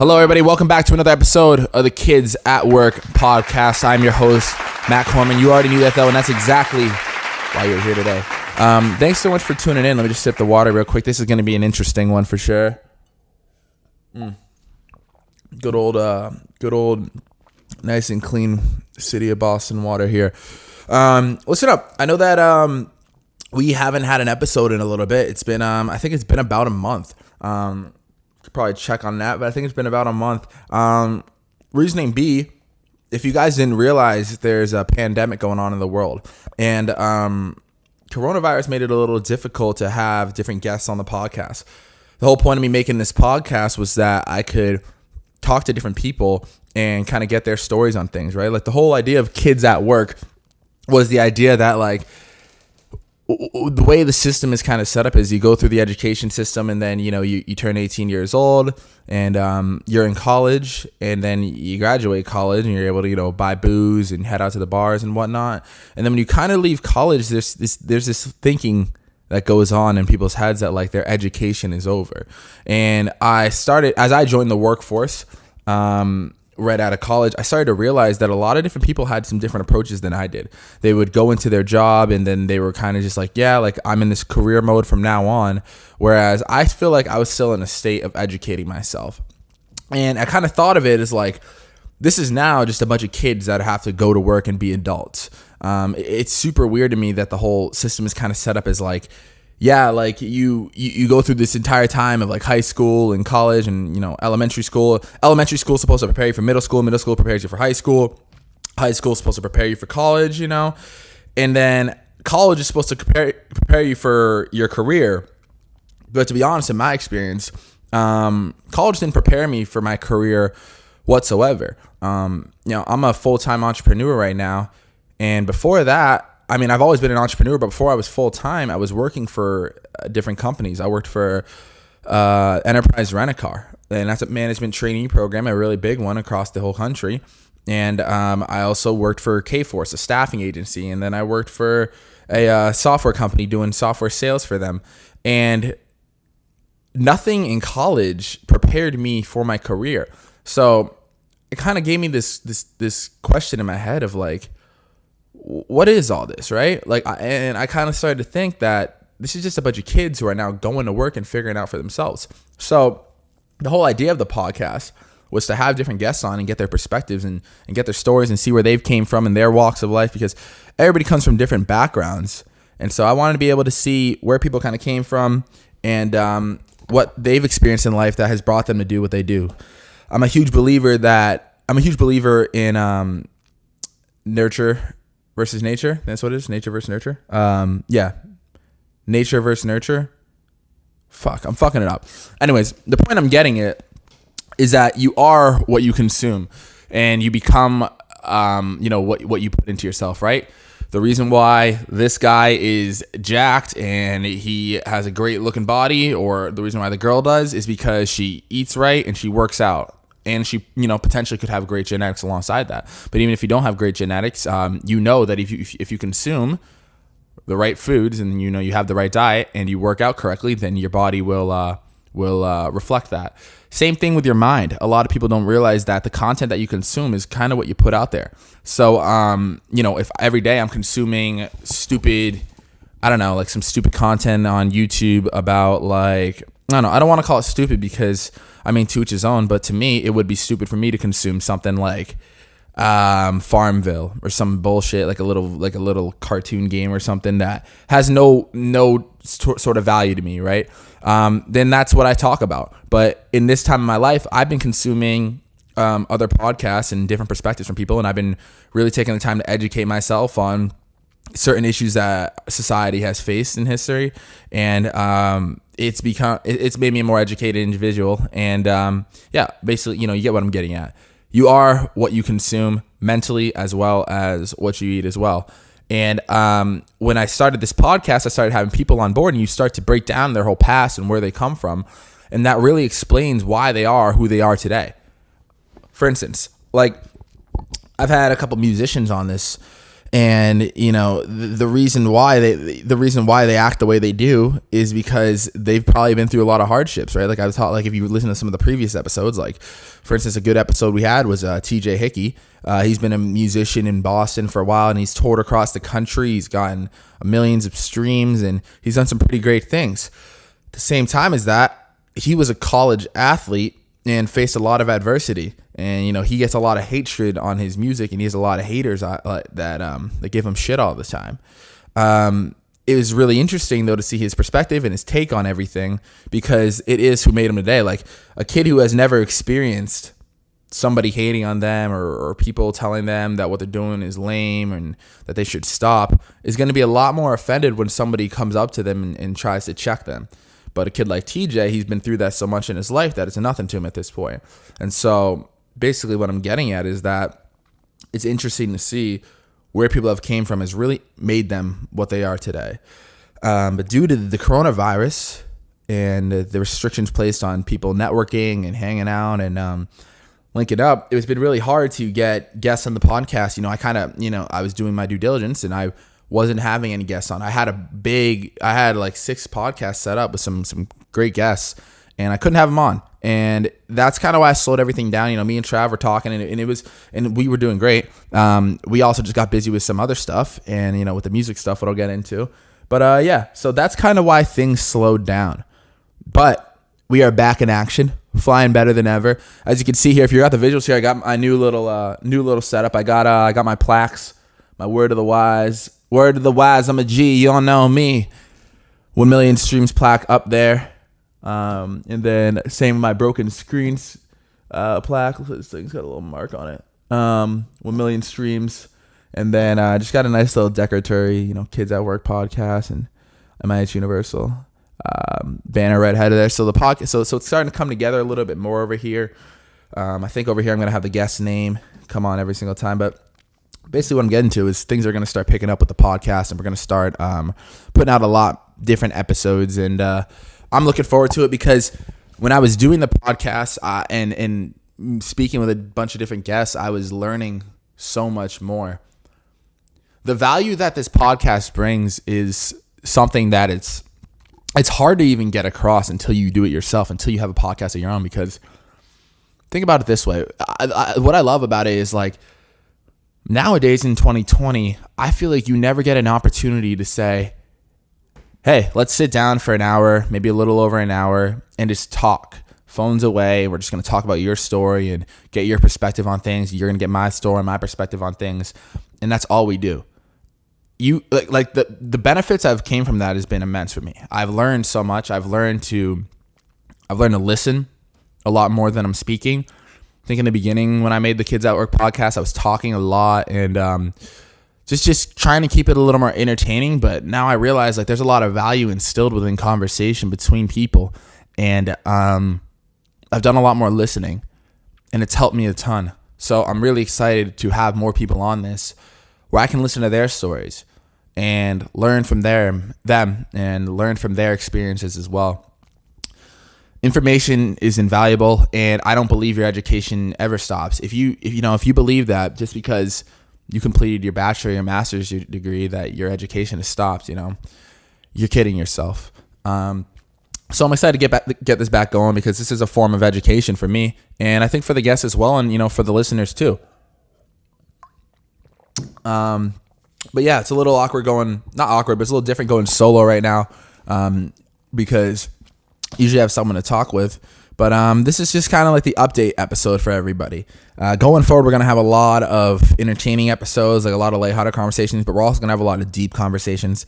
Hello, everybody. Welcome back to another episode of the Kids at Work podcast. I'm your host, Matt Corman. You already knew that, though, and that's exactly why you're here today. Thanks so much for tuning in. Let me just sip the water real quick. This is going to be an interesting one for sure. Good old, nice and clean city of Boston water here. Listen up. I know that we haven't had an episode in a little bit. It's been, I think it's been about a month. Could probably check on that, but I think it's been about a month. Reasoning B, if you guys didn't realize, there's a pandemic going on in the world, and coronavirus made it a little difficult to have different guests on the podcast. The whole point of me making this podcast was that I could talk to different people and kind of get their stories on things, right? Like the whole idea of Kids at Work was the idea that like the way the system is kind of set up is you go through the education system and then, you turn 18 years old and you're in college, and then you graduate college and you're able to, buy booze and head out to the bars and whatnot. And then when you kind of leave college, there's this thinking that goes on in people's heads that like their education is over. And as I joined the workforce, right out of college, I started to realize that a lot of different people had some different approaches than I did. They would go into their job and then they were kind of just like, yeah, like I'm in this career mode from now on. Whereas I feel like I was still in a state of educating myself. And I kind of thought of it as like, this is now just a bunch of kids that have to go to work and be adults. It's super weird to me that the whole system is kind of set up as like, yeah, like you go through this entire time of like high school and college and, elementary school. Elementary school is supposed to prepare you for middle school. Middle school prepares you for high school. High school is supposed to prepare you for college, and then college is supposed to prepare you for your career. But to be honest, in my experience, college didn't prepare me for my career whatsoever. I'm a full-time entrepreneur right now. And before that, I've always been an entrepreneur, but before I was full-time, I was working for different companies. I worked for Enterprise Rent-A-Car, and that's a management trainee program, a really big one across the whole country. And I also worked for Kforce, a staffing agency, and then I worked for a software company doing software sales for them. And nothing in college prepared me for my career. So it kind of gave me this question in my head of like, what is all this, right? And I kind of started to think that this is just a bunch of kids who are now going to work and figuring it out for themselves. So the whole idea of the podcast was to have different guests on and get their perspectives and get their stories and see where they've came from in their walks of life, because everybody comes from different backgrounds. And so I wanted to be able to see where people kind of came from and what they've experienced in life that has brought them to do what they do. I'm a huge believer in nurture versus nature. That's what it is. Nature versus nurture. Nature versus nurture. Fuck, I'm fucking it up. Anyways, the point I'm getting at is that you are what you consume, and you become, what you put into yourself, right? The reason why this guy is jacked and he has a great looking body, or the reason why the girl does, is because she eats right and she works out. And she, potentially could have great genetics alongside that. But even if you don't have great genetics, that if you consume the right foods and you have the right diet and you work out correctly, then your body will reflect that. Same thing with your mind. A lot of people don't realize that the content that you consume is kind of what you put out there. So, if every day I'm consuming some stupid content on YouTube about I don't want to call it stupid because to each his own, but to me, it would be stupid for me to consume something like Farmville or some bullshit, like a little cartoon game or something that has no sort of value to me, right? Then that's what I talk about. But in this time of my life, I've been consuming other podcasts and different perspectives from people, and I've been really taking the time to educate myself on certain issues that society has faced in history, and it's made me a more educated individual. And basically, you get what I'm getting at. You are what you consume mentally as well as what you eat as well. And when I started this podcast, I started having people on board, and you start to break down their whole past and where they come from, and that really explains why they are who they are today. For instance, I've had a couple musicians on this, And the reason why they act the way they do is because they've probably been through a lot of hardships, right? Like I was taught, like if you listen to some of the previous episodes, like for instance, a good episode we had was TJ Hickey. He's been a musician in Boston for a while, and he's toured across the country. He's gotten millions of streams, and he's done some pretty great things. At the same time as that, he was a college athlete and faced a lot of adversity. And, he gets a lot of hatred on his music, and he has a lot of haters that give him shit all the time. It was really interesting, though, to see his perspective and his take on everything, because it is who made him today. Like a kid who has never experienced somebody hating on them or people telling them that what they're doing is lame and that they should stop is going to be a lot more offended when somebody comes up to them and tries to check them. But a kid like TJ, he's been through that so much in his life that it's nothing to him at this point. And so basically what I'm getting at is that it's interesting to see where people have came from has really made them what they are today. But due to the coronavirus and the restrictions placed on people networking and hanging out and linking up, it's been really hard to get guests on the podcast. I was doing my due diligence and I wasn't having any guests on. I had like 6 podcasts set up with some great guests, and I couldn't have them on. And that's kind of why I slowed everything down. Me and Trav were talking, and we were doing great. We also just got busy with some other stuff, and with the music stuff, what I'll get into. But so that's kind of why things slowed down. But we are back in action, flying better than ever. As you can see here, if you're at the visuals here, I got my new little setup. I got my plaques, my word of the wise. Word of the wise, I'm a G. You all know me. 1 million streams plaque up there. And then same with my broken screens plaque. This thing's got a little mark on it. 1 million streams. And then I just got a nice little decoratory, Kids at Work podcast and MIH Universal banner right ahead of there. So the podcast, so it's starting to come together a little bit more over here. I think over here I'm gonna have the guest name come on every single time, but basically what I'm getting to is things are going to start picking up with the podcast, and we're going to start putting out a lot different episodes. And I'm looking forward to it because when I was doing the podcast and speaking with a bunch of different guests, I was learning so much more. The value that this podcast brings is something that it's hard to even get across until you do it yourself, until you have a podcast of your own. Because think about it this way. What I love about it is like, nowadays in 2020, I feel like you never get an opportunity to say, hey, let's sit down for an hour, maybe a little over an hour, and just talk. Phones away. We're just going to talk about your story and get your perspective on things. You're going to get my story, my perspective on things. And that's all we do. The benefits I've came from that has been immense for me. I've learned so much. I've learned to listen a lot more than I'm speaking. I think in the beginning when I made the Kids at Work podcast, I was talking a lot and just trying to keep it a little more entertaining. But now I realize like there's a lot of value instilled within conversation between people. And I've done a lot more listening, and it's helped me a ton. So I'm really excited to have more people on this where I can listen to their stories and learn from them and learn from their experiences as well. Information is invaluable, and I don't believe your education ever stops. If you believe that just because you completed your bachelor or your master's degree that your education has stopped, you're kidding yourself. So I'm excited to get this back going because this is a form of education for me, and I think for the guests as well, and for the listeners too. But yeah, it's a little awkward not awkward, but it's a little different going solo right now, because usually I have someone to talk with. But this is just kind of like the update episode for everybody. Going forward, we're going to have a lot of entertaining episodes, like a lot of lighthearted conversations, but we're also going to have a lot of deep conversations.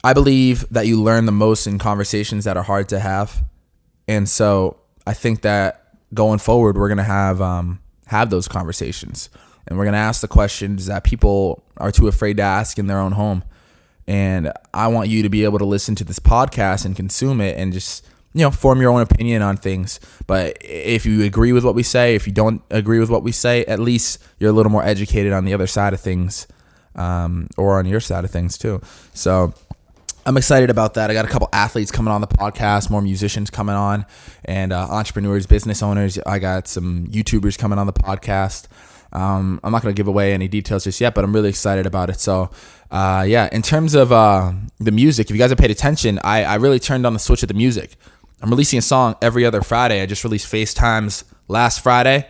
I believe that you learn the most in conversations that are hard to have. And so I think that going forward, we're going to have those conversations. And we're going to ask the questions that people are too afraid to ask in their own home. And I want you to be able to listen to this podcast and consume it and just, form your own opinion on things. But if you agree with what we say, if you don't agree with what we say, at least you're a little more educated on the other side of things, or on your side of things too. So I'm excited about that. I got a couple athletes coming on the podcast, more musicians coming on, and entrepreneurs, business owners. I got some YouTubers coming on the podcast. I'm not going to give away any details just yet, but I'm really excited about it. So, in terms of the music, if you guys have paid attention, I really turned on the switch of the music. I'm releasing a song every other Friday. I just released FaceTimes last Friday.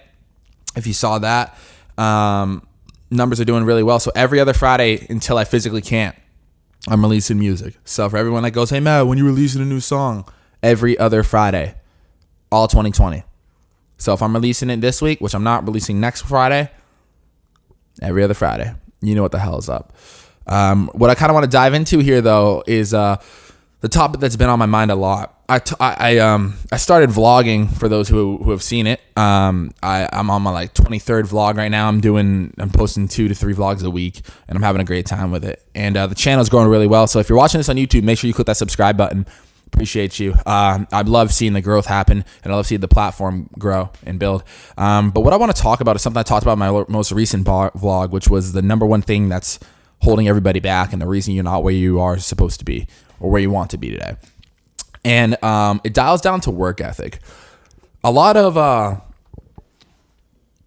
If you saw that, numbers are doing really well. So every other Friday until I physically can't, I'm releasing music. So for everyone that goes, hey, Matt, when you releasing a new song? Every other Friday, all 2020. So if I'm releasing it this week, which I'm not releasing next Friday, every other Friday, you know what the hell is up. What I kind of want to dive into here, though, is the topic that's been on my mind a lot. I started vlogging, for those who have seen it. I'm on my 23rd vlog right now. I'm posting 2 to 3 vlogs a week, and I'm having a great time with it. And the channel's growing really well. So if you're watching this on YouTube, make sure you click that subscribe button. Appreciate you. I love seeing the growth happen, and I love seeing the platform grow and build. But what I want to talk about is something I talked about in my most recent vlog, which was the number one thing that's holding everybody back and the reason you're not where you are supposed to be or where you want to be today. And it dials down to work ethic. A lot of, how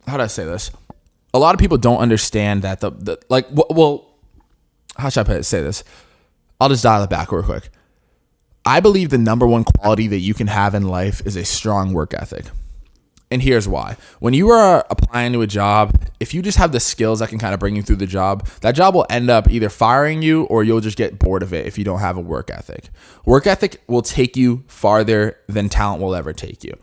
do I say this? A lot of people don't understand that how should I say this? I'll just dial it back real quick. I believe the number one quality that you can have in life is a strong work ethic. And here's why. When you are applying to a job, if you just have the skills that can kind of bring you through the job, that job will end up either firing you or you'll just get bored of it if you don't have a work ethic. Work ethic will take you farther than talent will ever take you.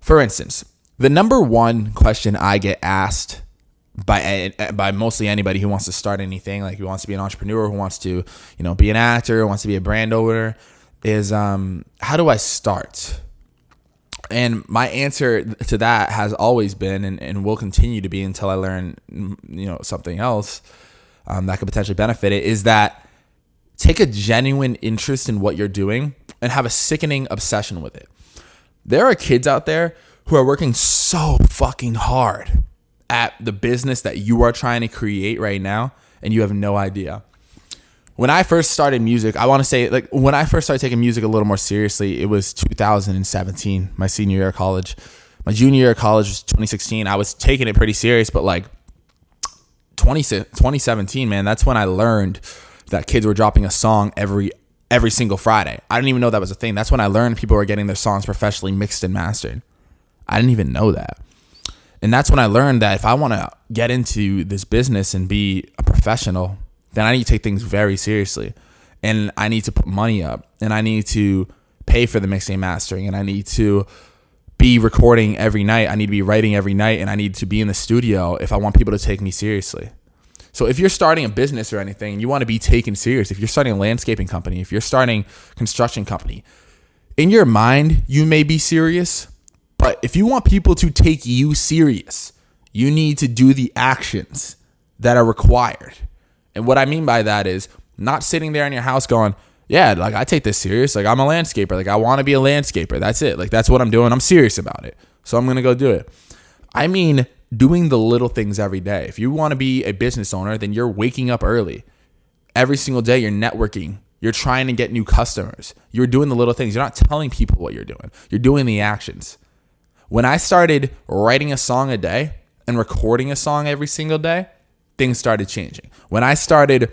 For instance, the number one question I get asked by mostly anybody who wants to start anything, like who wants to be an entrepreneur, who wants to, be an actor, who wants to be a brand owner, is how do I start? And my answer to that has always been and will continue to be until I learn, something else that could potentially benefit it, is that take a genuine interest in what you're doing and have a sickening obsession with it. There are kids out there who are working so fucking hard at the business that you are trying to create right now, and you have no idea. When I first started music, I want to say, when I first started taking music a little more seriously, it was 2017, my senior year of college. My junior year of college was 2016. I was taking it pretty serious, but 2017, man, that's when I learned that kids were dropping a song every single Friday. I didn't even know that was a thing. That's when I learned people were getting their songs professionally mixed and mastered. I didn't even know that. And that's when I learned that if I want to get into this business and be a professional, then I need to take things very seriously, and I need to put money up, and I need to pay for the mixing and mastering, and I need to be recording every night. I need to be writing every night, and I need to be in the studio if I want people to take me seriously. So if you're starting a business or anything, and you want to be taken serious, if you're starting a landscaping company, if you're starting a construction company, in your mind, you may be serious, but if you want people to take you serious, you need to do the actions that are required. And what I mean by that is not sitting there in your house going, yeah, I take this serious. I'm a landscaper. I want to be a landscaper. That's it. That's what I'm doing. I'm serious about it. So I'm going to go do it. I mean, doing the little things every day. If you want to be a business owner, then you're waking up early. Every single day, you're networking. You're trying to get new customers. You're doing the little things. You're not telling people what you're doing. You're doing the actions. When I started writing a song a day and recording a song every single day, things started changing. When I started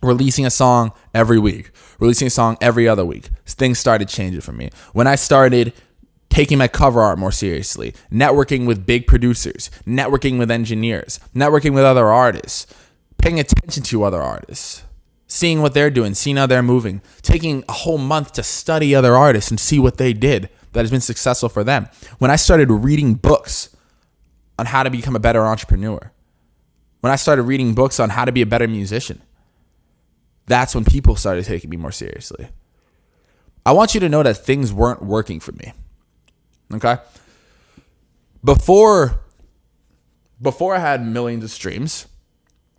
releasing a song every week, releasing a song every other week, things started changing for me. When I started taking my cover art more seriously, networking with big producers, networking with engineers, networking with other artists, paying attention to other artists, seeing what they're doing, seeing how they're moving, taking a whole month to study other artists and see what they did that has been successful for them. When I started reading books on how to become a better entrepreneur, when I started reading books on how to be a better musician, that's when people started taking me more seriously. I want you to know that things weren't working for me. Okay? Before I had millions of streams,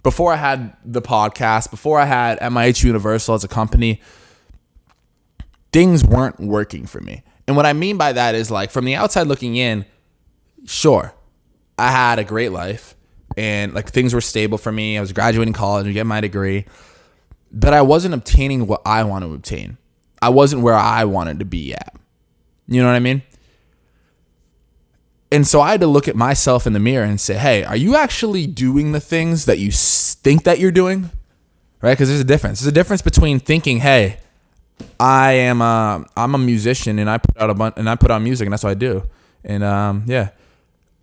before I had the podcast, before I had MIH Universal as a company, things weren't working for me. And what I mean by that is from the outside looking in, sure, I had a great life. And things were stable for me. I was graduating college and getting my degree. But I wasn't obtaining what I want to obtain. I wasn't where I wanted to be at. You know what I mean? And so I had to look at myself in the mirror and say, hey, are you actually doing the things that you think that you're doing? Right? Because there's a difference. There's a difference between thinking, hey, I'm a musician and I put out music and that's what I do. And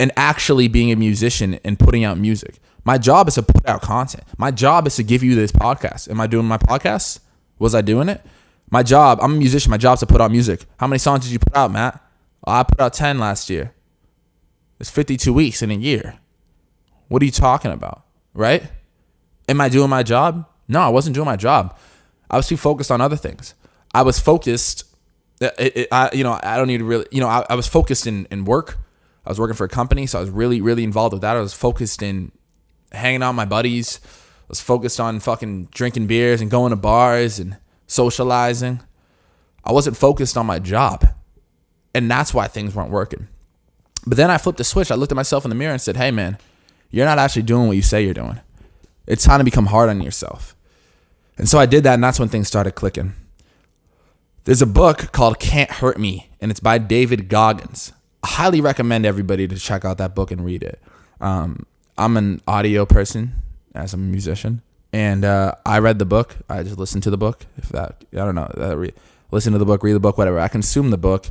and actually being a musician and putting out music. My job is to put out content. My job is to give you this podcast. Am I doing my podcast? Was I doing it? I'm a musician. My job's to put out music. How many songs did you put out, Matt? I put out 10 last year. It's 52 weeks in a year. What are you talking about? Right? Am I doing my job? No, I wasn't doing my job. I was too focused on other things. I was focused. I was focused in work. I was working for a company, so I was really, really involved with that. I was focused in hanging out with my buddies. I was focused on fucking drinking beers and going to bars and socializing. I wasn't focused on my job. And that's why things weren't working. But then I flipped the switch. I looked at myself in the mirror and said, hey, man, you're not actually doing what you say you're doing. It's time to become hard on yourself. And so I did that, and that's when things started clicking. There's a book called Can't Hurt Me, and it's by David Goggins. I highly recommend everybody to check out that book and read it. I'm an audio person as a musician, and I read the book. I just listened to the book. Listen to the book, read the book, whatever. I consume the book,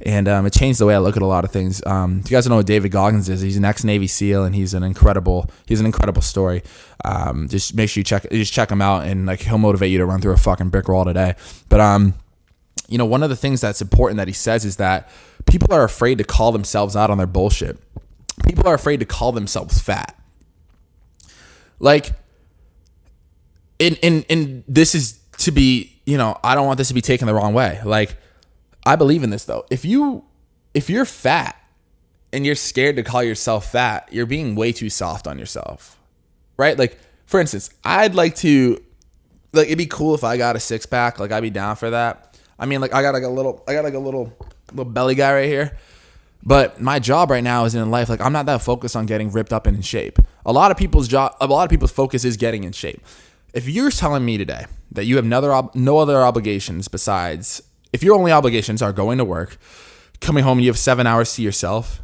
and it changed the way I look at a lot of things. If you guys don't know what David Goggins is, he's an ex-Navy SEAL, and he's an incredible story. Just make sure you check him out, and like he'll motivate you to run through a fucking brick wall today. But one of the things that's important that he says is that people are afraid to call themselves out on their bullshit. People are afraid to call themselves fat. Like, and this is to be, I don't want this to be taken the wrong way. Like, I believe in this though. If you're fat and you're scared to call yourself fat, you're being way too soft on yourself, right? Like, for instance, it'd be cool if I got a 6-pack. Like, I'd be down for that. I mean, like, I got a little belly guy right here. But my job right now is in life. Like, I'm not that focused on getting ripped up and in shape. A lot of people's focus is getting in shape. If you're telling me today that you have no other obligations besides, if your only obligations are going to work, coming home and you have 7 hours to yourself,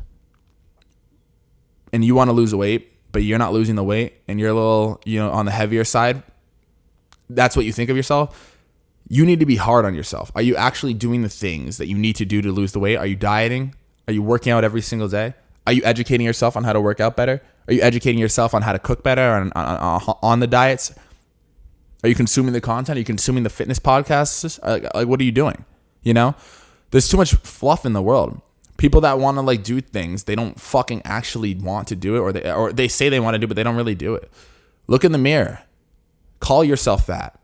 and you want to lose weight, but you're not losing the weight, and you're a little, on the heavier side, that's what you think of yourself. You need to be hard on yourself. Are you actually doing the things that you need to do to lose the weight? Are you dieting? Are you working out every single day? Are you educating yourself on how to work out better? Are you educating yourself on how to cook better on the diets? Are you consuming the content? Are you consuming the fitness podcasts? Like, what are you doing? There's too much fluff in the world. People that want to like do things, they don't fucking actually want to do it, or they say they want to do it, but they don't really do it. Look in the mirror. Call yourself fat.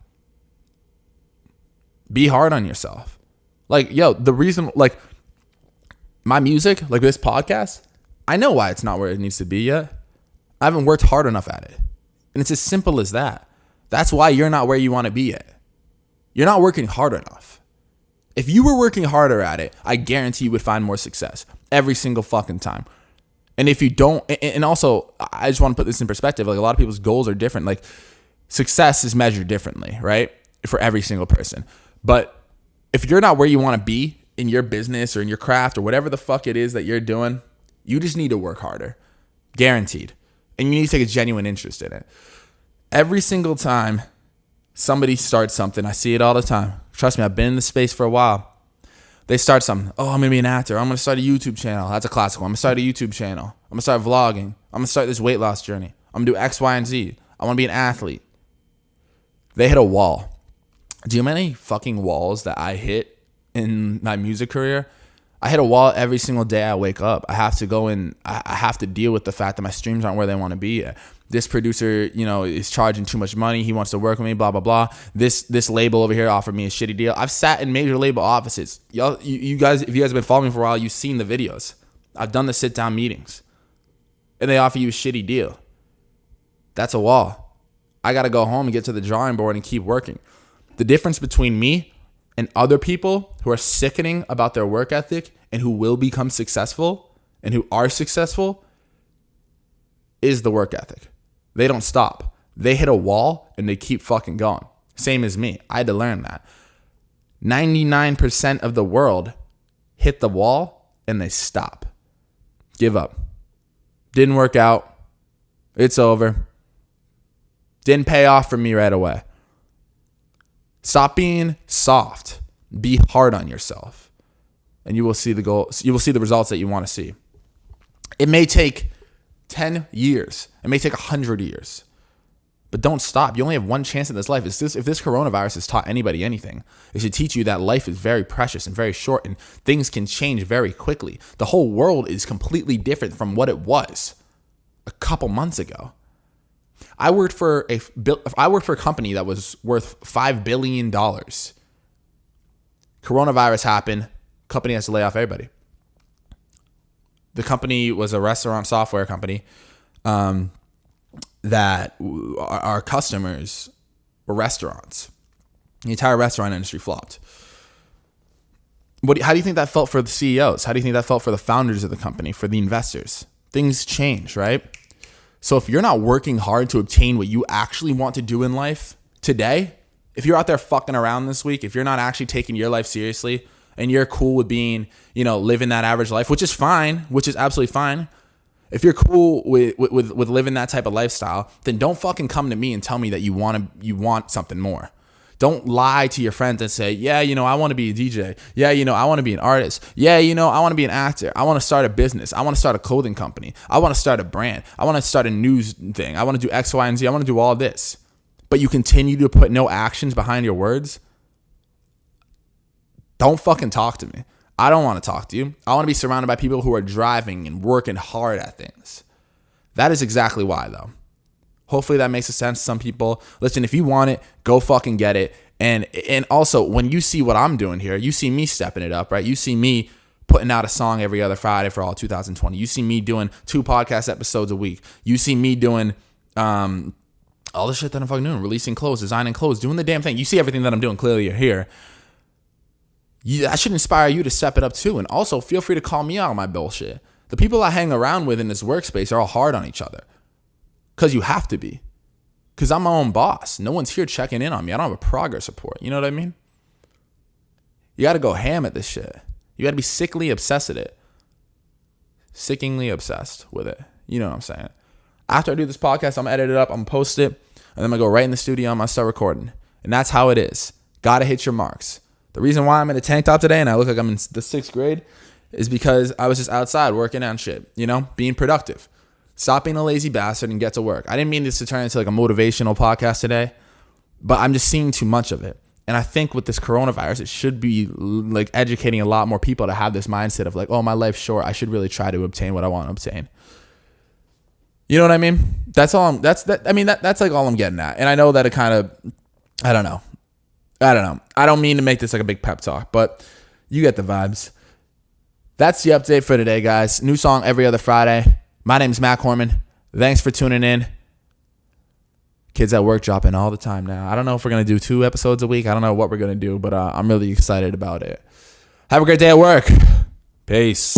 Be hard on yourself. Like, the reason, like, my music, like this podcast, I know why it's not where it needs to be yet. I haven't worked hard enough at it. And it's as simple as that. That's why you're not where you want to be yet. You're not working hard enough. If you were working harder at it, I guarantee you would find more success every single fucking time. And if you don't, and also, I just want to put this in perspective. Like, a lot of people's goals are different. Like, success is measured differently, right? For every single person. But if you're not where you want to be in your business or in your craft or whatever the fuck it is that you're doing, you just need to work harder. Guaranteed. And you need to take a genuine interest in it. Every single time somebody starts something, I see it all the time. Trust me, I've been in this space for a while. They start something. Oh, I'm going to be an actor. I'm going to start a YouTube channel. That's a classical. I'm going to start a YouTube channel. I'm going to start vlogging. I'm going to start this weight loss journey. I'm going to do X, Y, and Z. I want to be an athlete. They hit a wall. Do you know how many fucking walls that I hit in my music career? I hit a wall every single day I wake up. I have to go in. I have to deal with the fact that my streams aren't where they want to be yet. This producer, is charging too much money. He wants to work with me, blah, blah, blah. This label over here offered me a shitty deal. I've sat in major label offices. You guys, if you guys have been following me for a while, you've seen the videos. I've done the sit-down meetings. And they offer you a shitty deal. That's a wall. I got to go home and get to the drawing board and keep working. The difference between me and other people who are sickening about their work ethic and who will become successful and who are successful is the work ethic. They don't stop. They hit a wall and they keep fucking going. Same as me. I had to learn that. 99% of the world hit the wall and they stop. Give up. Didn't work out. It's over. Didn't pay off for me right away. Stop being soft. Be hard on yourself. And you will see the goals. You will see the results that you want to see. It may take 10 years. It may take 100 years. But don't stop. You only have one chance in this life. If this coronavirus has taught anybody anything, it should teach you that life is very precious and very short, and things can change very quickly. The whole world is completely different from what it was a couple months ago. I worked for a company that was worth $5 billion. Coronavirus happened. Company has to lay off everybody. The company was a restaurant software company. That our customers were restaurants. The entire restaurant industry flopped. How do you think that felt for the CEOs? How do you think that felt for the founders of the company, for the investors? Things change, right? So if you're not working hard to obtain what you actually want to do in life today, if you're out there fucking around this week, if you're not actually taking your life seriously and you're cool with being, living that average life, which is fine, which is absolutely fine. If you're cool with living that type of lifestyle, then don't fucking come to me and tell me that you want something more. Don't lie to your friends and say, yeah, I want to be a DJ. Yeah, I want to be an artist. Yeah, I want to be an actor. I want to start a business. I want to start a clothing company. I want to start a brand. I want to start a news thing. I want to do X, Y, and Z. I want to do all this. But you continue to put no actions behind your words. Don't fucking talk to me. I don't want to talk to you. I want to be surrounded by people who are driving and working hard at things. That is exactly why, though. Hopefully that makes sense to some people. Listen, if you want it, go fucking get it. And also, when you see what I'm doing here, you see me stepping it up, right? You see me putting out a song every other Friday for all 2020. You see me doing 2 podcast episodes a week. You see me doing all the shit that I'm fucking doing, releasing clothes, designing clothes, doing the damn thing. You see everything that I'm doing. Clearly, you're here. That should inspire you to step it up too. And also, feel free to call me out on my bullshit. The people I hang around with in this workspace are all hard on each other. Because you have to be. Because I'm my own boss. No one's here checking in on me. I don't have a progress report. You know what I mean? You got to go ham at this shit. You got to be sickly obsessed with it. Sickeningly obsessed with it. You know what I'm saying? After I do this podcast, I'm going to edit it up. I'm going to post it. And then I'm going to go right in the studio. I'm going to start recording. And that's how it is. Got to hit your marks. The reason why I'm in a tank top today and I look like I'm in the 6th grade is because I was just outside working on shit, being productive. Stop being a lazy bastard and get to work. I didn't mean this to turn into like a motivational podcast today, but I'm just seeing too much of it. And I think with this coronavirus, it should be like educating a lot more people to have this mindset of like, oh, my life's short. I should really try to obtain what I want to obtain. You know what I mean? That's like all I'm getting at. And I know that it kind of, I don't know. I don't mean to make this like a big pep talk, but you get the vibes. That's the update for today, guys. New song every other Friday. My name's Matt Corman. Thanks for tuning in. Kids at work dropping all the time now. I don't know if we're going to do 2 episodes a week. I don't know what we're going to do, but I'm really excited about it. Have a great day at work. Peace.